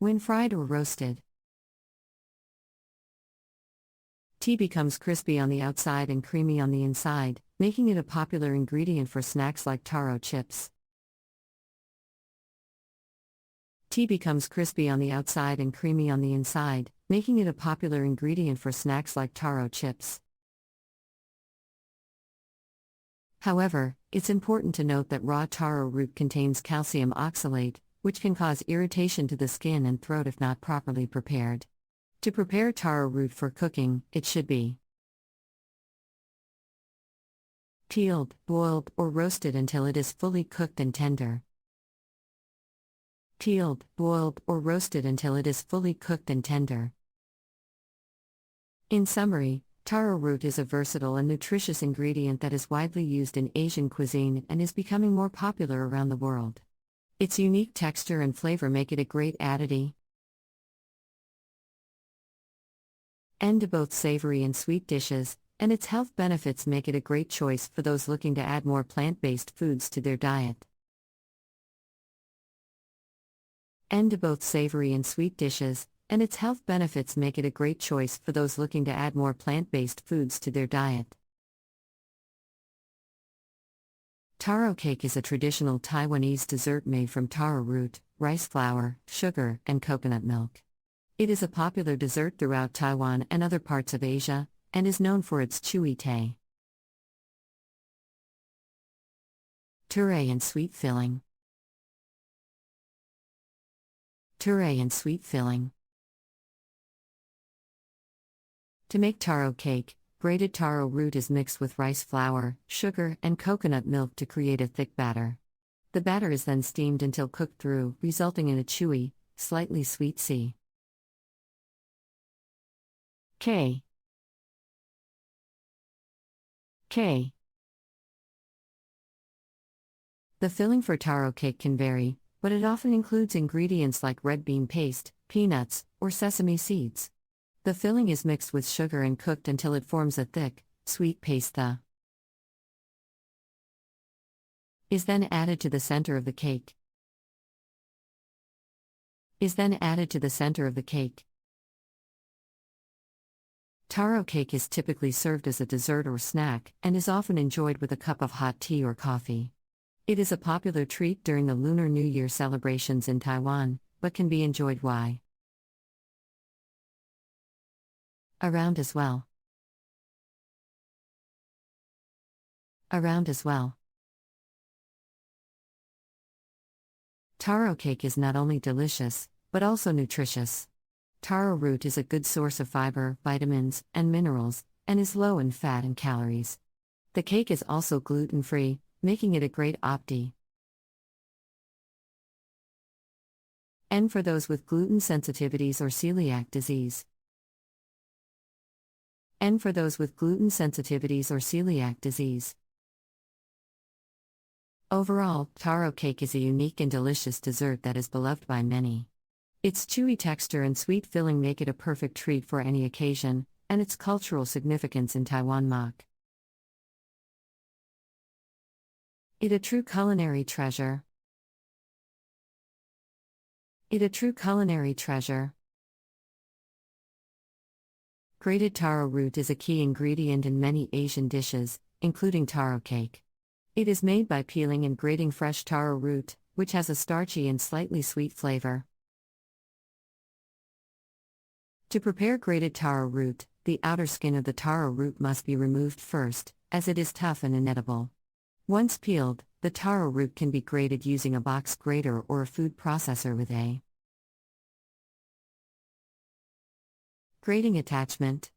When fried or roasted, tea becomes crispy on the outside and creamy on the inside, making it a popular ingredient for snacks like taro chips. Tea becomes crispy on the outside and creamy on the inside, making it a popular ingredient for snacks like taro chips. However, it's important to note that raw taro root contains calcium oxalate, which can cause irritation to the skin and throat if not properly prepared. To prepare taro root for cooking, it should be peeled, boiled, or roasted until it is fully cooked and tender. Peeled, boiled, or roasted until it is fully cooked and tender. In summary, taro root is a versatile and nutritious ingredient that is widely used in Asian cuisine and is becoming more popular around the world. Its unique texture and flavor make it a great additive to both savory and sweet dishes, and its health benefits make it a great choice for those looking to add more plant-based foods to their diet. To both savory and sweet dishes, and its health benefits make it a great choice for those looking to add more plant-based foods to their diet. Taro cake is a traditional Taiwanese dessert made from taro root, rice flour, sugar, and coconut milk. It is a popular dessert throughout Taiwan and other parts of Asia, and is known for its chewy taste. Puree and sweet filling. Puree and sweet filling. To make taro cake, grated taro root is mixed with rice flour, sugar, and coconut milk to create a thick batter. The batter is then steamed until cooked through, resulting in a chewy, slightly sweet cake. The filling for taro cake can vary, but it often includes ingredients like red bean paste, peanuts, or sesame seeds. The filling is mixed with sugar and cooked until it forms a thick, sweet paste. The is then added to the center of the cake. Taro cake is typically served as a dessert or snack, and is often enjoyed with a cup of hot tea or coffee. It is a popular treat during the Lunar New Year celebrations in Taiwan, but can be enjoyed around as well. Taro cake is not only delicious, but also nutritious. Taro root is a good source of fiber, vitamins, and minerals, and is low in fat and calories. The cake is also gluten-free, making it a great option for those with gluten sensitivities or celiac disease. Overall, taro cake is a unique and delicious dessert that is beloved by many. Its chewy texture and sweet filling make it a perfect treat for any occasion, and its cultural significance in Taiwan make it a true culinary treasure. Grated taro root is a key ingredient in many Asian dishes, including taro cake. It is made by peeling and grating fresh taro root, which has a starchy and slightly sweet flavor. To prepare grated taro root, the outer skin of the taro root must be removed first, as it is tough and inedible. Once peeled, the taro root can be grated using a box grater or a food processor with a grating attachment.